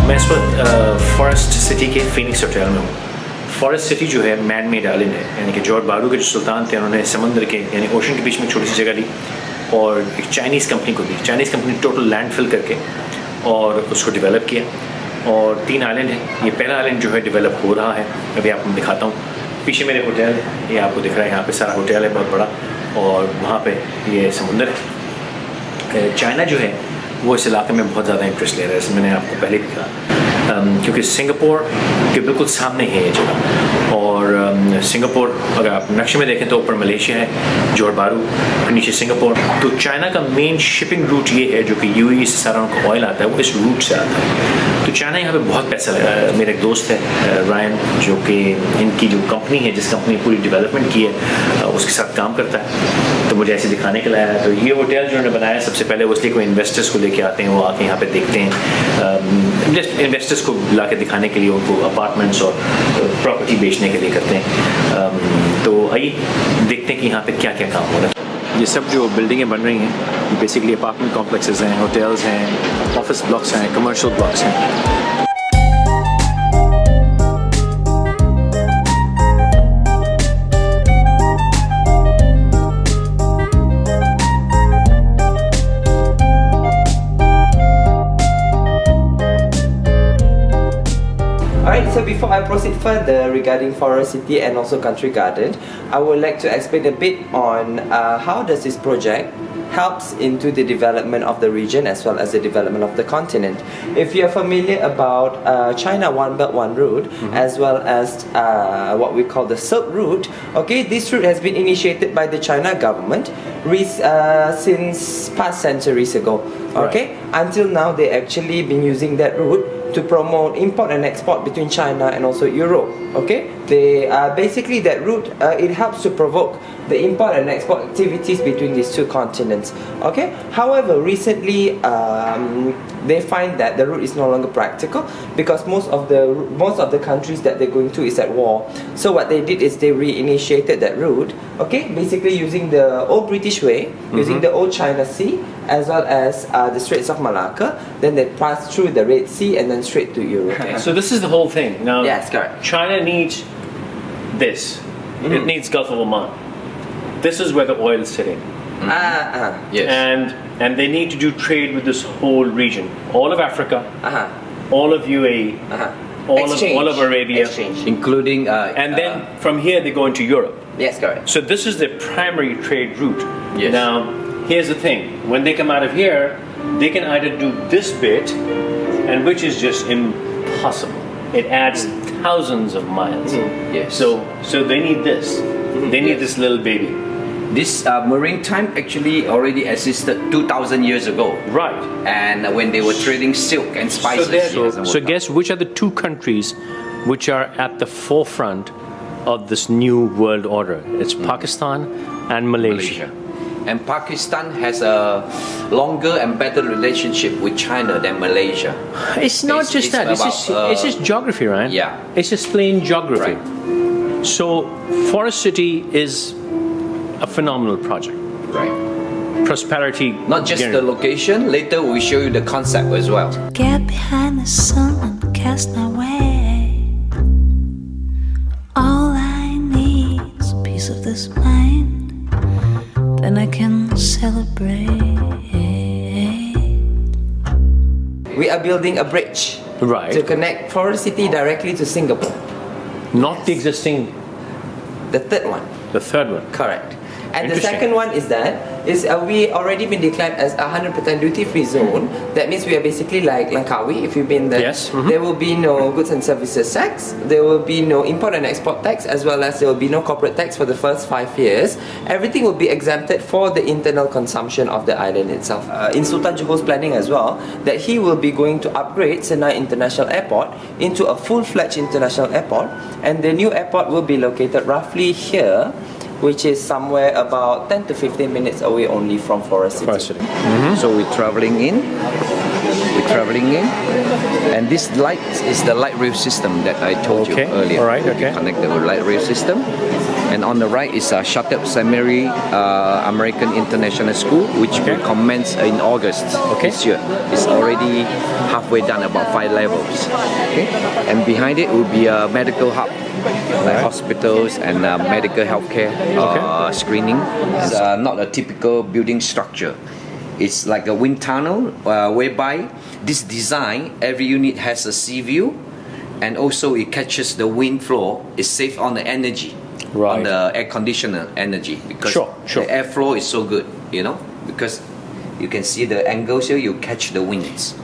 मैं इस वक्त फॉरेस्ट सिटी के फिनिक्स होटल में हूँ। फॉरेस्ट सिटी जो है मैन मेड आइलैंड है, यानी कि जॉर्ज बारू के जो सुल्तान थे उन्होंने समुद्र के यानी ओशन के बीच में छोटी सी जगह ली और एक चाइनीज़ कंपनी को दी। Chinese company total land fill करके और उसको डेवलप किया और 3 आइलैंड हैं। ये पहला आइलैंड जो है डेवलप हो रहा है, अभी आपको दिखाता हूँ। पीछे मेरे होटल ये आपको दिख रहा है, यहाँ पे सारा होटल है बहुत बड़ा और वहाँ पे ये समुंदर है। चाइना जो है वो इस इलाके में बहुत ज़्यादा इंटरेस्ट ले रहा है, जैसे मैंने आपको पहले भी कहा, क्योंकि सिंगापुर के बिल्कुल सामने है ये जगह। और सिंगापुर अगर आप नक्शे में देखें तो ऊपर मलेशिया है, जॉर्ज बारू के नीचे सिंगापुर। तो चाइना का मेन शिपिंग रूट ये है जो कि यूएई से सारा उनका ऑयल आता है वो इस रूट से आता है। तो चाइना यहाँ पे बहुत पैसा लगा है। मेरा एक दोस्त है रायन, जो कि इनकी जो कंपनी है, जिस कंपनी पूरी डेवलपमेंट की है, उसके साथ काम करता है। तो मुझे ऐसे दिखाने के लिए आया। तो ये होटल जो उन्होंने बनाया सबसे पहले वो इसलिए कोई इन्वेस्टर्स को लेके आते हैं, वो आके यहाँ पे देखते हैं, जस्ट इन्वेस्टर्स को ला के दिखाने के लिए, उनको अपार्टमेंट्स और प्रॉपर्टी बेचने के लिए करते हैं। तो आइए देखते हैं कि यहाँ पे क्या क्या काम हो रहा है। ये सब जो बिल्डिंगें बन रही हैं ये बेसिकली अपार्टमेंट कॉम्प्लेक्सेस हैं, होटल्स हैं, ऑफिस ब्लॉक्स हैं, कमर्शियल ब्लॉक्स हैं। So before I proceed further regarding Forest City and also Country Garden, I would like to explain a bit on how does this project helps into the development of the region as well as the development of the continent. If you are familiar about China One Belt One Route, as well as what we call the Silk Route, okay, this route has been initiated by the China government since past centuries ago. Okay, until now they actually been using that route to promote import and export between China and also Europe. Okay, they basically that route it helps to provoke the import and export activities between these two continents. Okay, however, recently they find that the route is no longer practical because most of the countries that they're going to is at war. So what they did is they reinitiated that route. Okay, basically using the old British way, using the old China Sea as well as the Straits of Malacca. Then they pass through the Red Sea and then straight to Europe. Okay, so this is the whole thing. Now, yes, correct. China needs this. It needs Gulf of Oman. This is where the oil is sitting. Yes. And they need to do trade with this whole region. All of Africa, all of UAE, all of Arabia. Including... and then from here they go into Europe. Yes, correct. So this is the primary trade route. Yes. Now, here's the thing. When they come out of here, they can either do this bit, and which is just impossible. It adds thousands of miles. Yes. So they need this. They need this little baby. This maritime actually already existed 2,000 years ago. Right. And when they were trading silk and spices. So guess which are the 2 countries which are at the forefront of this new world order? It's Pakistan and Malaysia. And Pakistan has a longer and better relationship with China than Malaysia. It's not just that. It's just geography, right? Yeah. It's just plain geography. Right. So Forest City is a phenomenal project. Right. Prosperity. Not just the location. Later we show you the concept as well. Get behind the sun and cast my way. All I need is a piece of this mind. Then I can celebrate. We are building a bridge to connect Forest City directly to Singapore. Not the existing. The third one. The third one. Correct. And the second one is we already been declared as a 100% duty-free zone. That means we are basically like Langkawi. If you've been there, yes. There will be no goods and services tax. There will be no import and export tax, as well as there will be no corporate tax for the first 5 years. Everything will be exempted for the internal consumption of the island itself. In Sultan Johor's planning as well, that he will be going to upgrade Senai International Airport into a full-fledged international airport, and the new airport will be located roughly here, which is somewhere about 10 to 15 minutes away only from Forest City. So we're traveling in. We traveling in. And this light is the light rail system that I told you earlier. All right, Will be connected with light rail system. And on the right is Shattuck Seminary American International School, which will commence in August this year. It's already halfway done, about 5 levels. Okay, and behind it will be a medical hub, like hospitals and medical healthcare screening. It's not a typical building structure. It's like a wind tunnel whereby this design, every unit has a sea view, and also it catches the wind flow. It saves on the energy, on the air conditioner energy, because the airflow is so good, you know, because you can see the angles here, you catch the winds.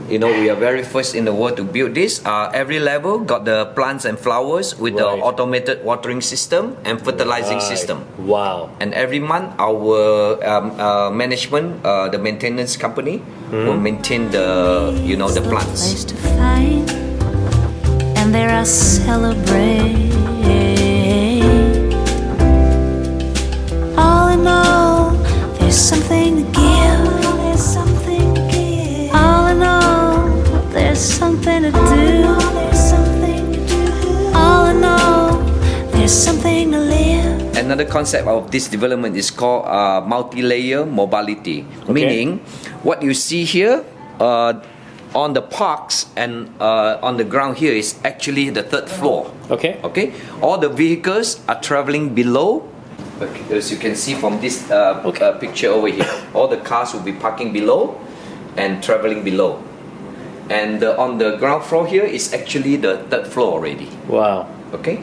You know, we are very first in the world to build this. Every level got the plants and flowers with the automated watering system and fertilizing system. Wow. And every month our management, the maintenance company, will maintain the, you know, the plants. Place to find, and there I celebrate. All in all, there's something to give. There's something to give. All in all, there's something to do. There's something to do. All in all, there's something to live. Another concept of this development is called multi-layer mobility, meaning what you see here on the parks and on the ground here is actually the 3rd floor. Okay. Okay. All the vehicles are traveling below. As you can see from this picture over here, all the cars will be parking below and traveling below. And on the ground floor here is actually the 3rd floor already. Wow. Okay.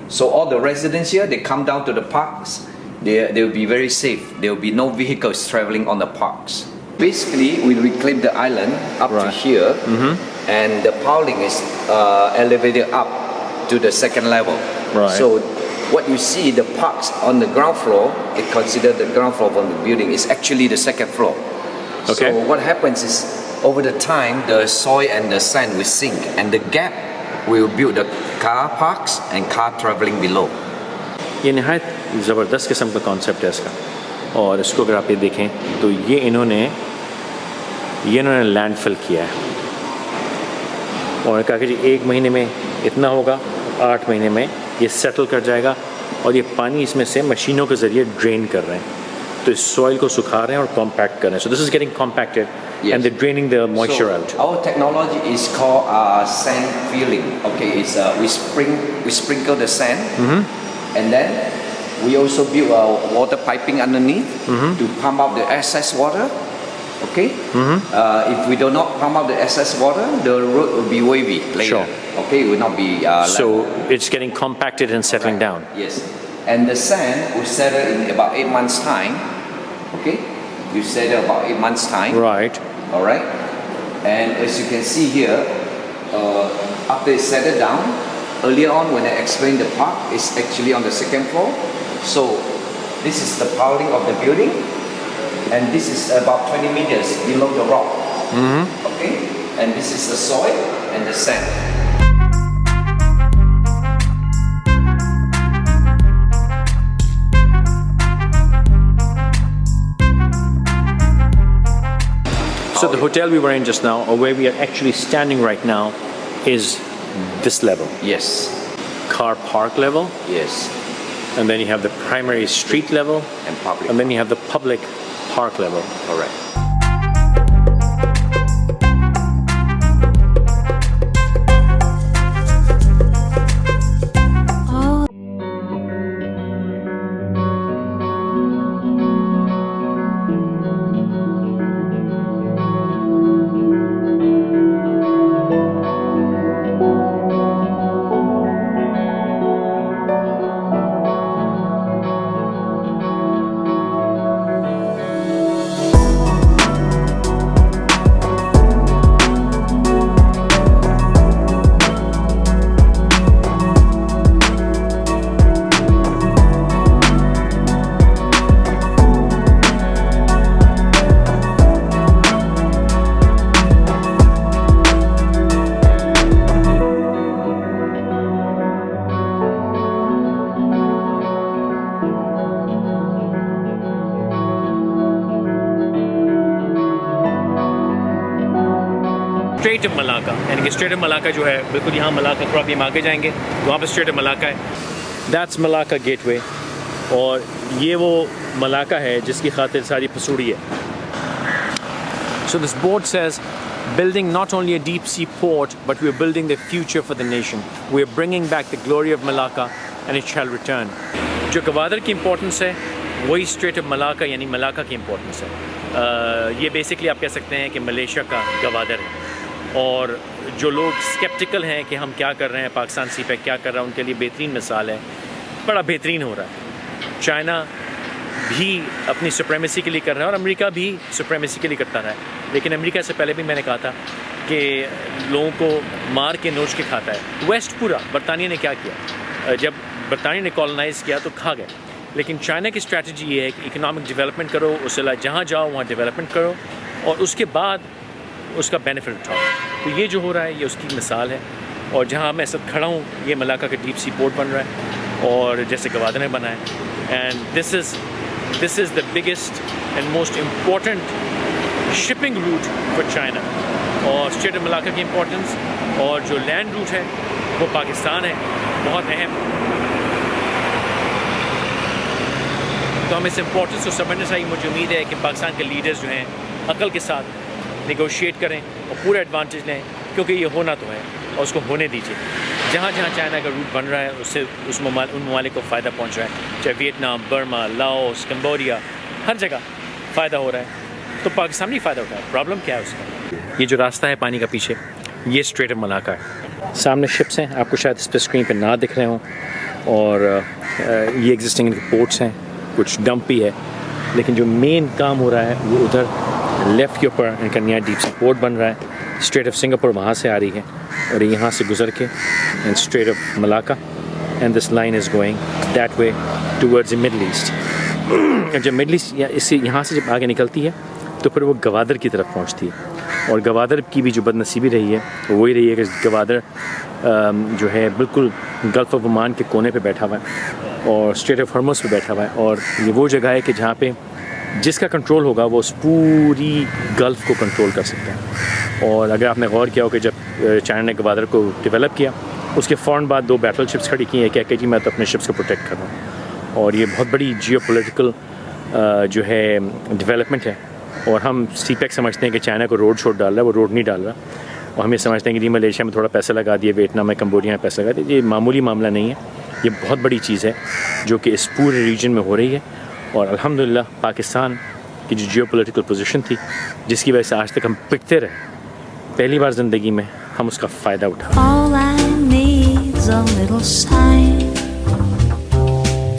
So all the residents here, they come down to the parks. They will be very safe. There will be no vehicles traveling on the parks. Basically, we reclaim the island up to here, and the piling is elevated up to the 2nd level. Right. So what you see, the parks on the ground floor, it considered the ground floor of the building is actually the 2nd floor. Okay. So what happens is, over the time, the soil and the sand will sink, and the gap will build the car parks and car traveling below. ये नहायत ज़बरदस्त किस्म का concept है इसका, और इसको अगर आप ये देखें तो ये इन्होंने लैंडफिल किया है और कहा कि जी 1 महीने में इतना होगा, 8 महीने में ये सेटल कर जाएगा, और ये पानी इसमें से मशीनों के ज़रिए ड्रेन कर रहे हैं, तो इस सॉइल को सुखा रहे हैं और कॉम्पैक्ट कर रहे हैं. So this is getting compacted and they're draining the moisture out. Our technology is called sand filling. Okay, it's we sprinkle the sand, and then we also build water piping underneath to pump out the excess water. Okay, if we do not pump out the excess water, the road will be wavy later. Okay, it will not be So level. it's getting compacted and settling down. Yes, and the sand will settle in about 8 months' time. Okay, you settle about 8 months' time. Right. All right, and as you can see here, after it's settled down, earlier on when I explained the park, it's actually on the 2nd floor. So this is the piling of the building, and this is about 20 meters below the rock. Okay, and this is the soil and the sand. So the hotel we were in just now, or where we are actually standing right now, is this level. Yes. Car park level, Yes. and then you have the primary street level, And public. and then you have the public park level. Correct. Malacca, یعنی کہ Strait of Malacca جو ہے بالکل یہاں Malacca تھوڑا بھی ہم آگے جائیں گے وہاں پہ Strait of Malacca ہے. That's Malacca Gateway, اور یہ وہ ملاکا ہے جس کی خاطر ساری پسوڑی ہے. So this board says, building not only a deep sea port, but we are building the future for the nation. We are bringing back the glory of Malacca and it shall return. جو گوادر کی importance ہے وہی Strait of Malacca یعنی Malacca کی importance ہے. یہ basically آپ کہہ سکتے ہیں کہ ملیشیا کا گوادر ہے. اور جو لوگ اسکیپٹیکل ہیں کہ ہم کیا کر رہے ہیں, پاکستان سی پیک کیا کر رہا ہے, ان کے لیے بہترین مثال ہے. بڑا بہترین ہو رہا ہے. چائنا بھی اپنی سپریمیسی کے لیے کر رہا ہے اور امریکہ بھی سپریمیسی کے لیے کرتا رہا ہے. لیکن امریکہ سے پہلے بھی میں نے کہا تھا کہ لوگوں کو مار کے نوچ کے کھاتا ہے. ویسٹ پورا برطانیہ نے کیا کیا, جب برطانیہ نے کالونائز کیا تو کھا گئے. لیکن چائنا کی اسٹریٹجی یہ ہے کہ اکنامک ڈیولپمنٹ کرو, اس علاوہ جہاں جاؤ وہاں ڈیولپمنٹ کرو اور اس کے بعد اس کا بینیفٹ اٹھاؤ. تو یہ جو ہو رہا ہے یہ اس کی مثال ہے. اور جہاں میں اس وقت کھڑا ہوں یہ ملاکا کا ڈیپ سی پورٹ بن رہا ہے اور جیسے گوادر میں بنا ہے. And this is the biggest and most important shipping route for China. اور Strait of Malacca کی امپورٹنس اور جو لینڈ روٹ ہے وہ پاکستان ہے, بہت اہم. تو ہم اس امپورٹنس کو سمجھنے سے مجھے امید ہے کہ پاکستان کے لیڈرز جو ہیں عقل کے ساتھ نیگوشیٹ کریں اور پورا ایڈوانٹیج لیں, کیونکہ یہ ہونا تو ہے اور اس کو ہونے دیجیے. جہاں جہاں چائنا کا روٹ بن رہا ہے اس سے ان ممالک کو فائدہ پہنچ رہا ہے, چاہے ویتنام, برما, لاؤس, کمبوڈیا, ہر جگہ فائدہ ہو رہا ہے. تو پاکستان بھی فائدہ اٹھا ہے. پرابلم کیا ہے اس کا؟ یہ جو راستہ ہے پانی کا پیچھے یہ Strait of Malacca ہے. سامنے شپس ہیں, آپ کو شاید اس پہ اسکرین پہ نہ دکھ رہے ہوں, اور یہ ایگزسٹنگ پورٹس ہیں, کچھ ڈمپ بھی ہے. لیکن جو مین کام ہو رہا ہے وہ ادھر لیفٹ کے اوپر ان کا نیا ڈیپ سی پورٹ بن رہا ہے. Strait of Singapore وہاں سے آ رہی ہے اور یہاں سے گزر کے and Strait of Malacca, and this line is going that way towards the Middle East. جب مڈل ایسٹ یہاں سے جب آگے نکلتی ہے تو پھر وہ گوادر کی طرف پہنچتی ہے. اور گوادر کی بھی جو بد نصیبی رہی ہے وہی رہی ہے کہ گوادر جو ہے بالکل گلف آف عمان کے کونے پہ بیٹھا ہوا ہے اور Strait of Hormuz پہ بیٹھا ہوا ہے. اور یہ وہ جگہ ہے کہ جہاں پہ جس کا کنٹرول ہوگا وہ اس پوری گلف کو کنٹرول کر سکتا ہے. اور اگر آپ نے غور کیا ہو کہ جب چائنا نے گوادر کو ڈیولپ کیا اس کے فوراً بعد 2 بیٹل شپس کھڑی کی ہیں کیا کہ جی میں تو اپنے شپس کو پروٹیکٹ کر رہا ہوں. اور یہ بہت بڑی جیو پولیٹیکل جو ہے ڈیولپمنٹ ہے. اور ہم Cpec سمجھتے ہیں کہ چائنا کو روڈ شوٹ ڈال رہا ہے, وہ روڈ نہیں ڈال رہا. اور ہم یہ سمجھتے ہیں کہ جی ملیشیا میں تھوڑا پیسہ لگا دیے, ویتنام میں, کمبوڈیا میں پیسہ لگا دیے. یہ معمولی معاملہ نہیں ہے, یہ بہت بڑی چیز ہے جو کہ اس پورے ریجن میں ہو رہی ہے. اور الحمدللہ پاکستان کی جو جیو پولیٹیکل پوزیشن تھی جس کی وجہ سے آج تک ہم پکتے رہے, پہلی بار زندگی میں ہم اس کا فائدہ اٹھا. All I need's a little sign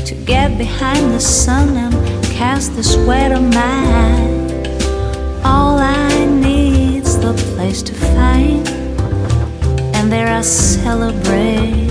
to get behind the sun and cast the sweat of mine. All I need's the place to find, and there I celebrate.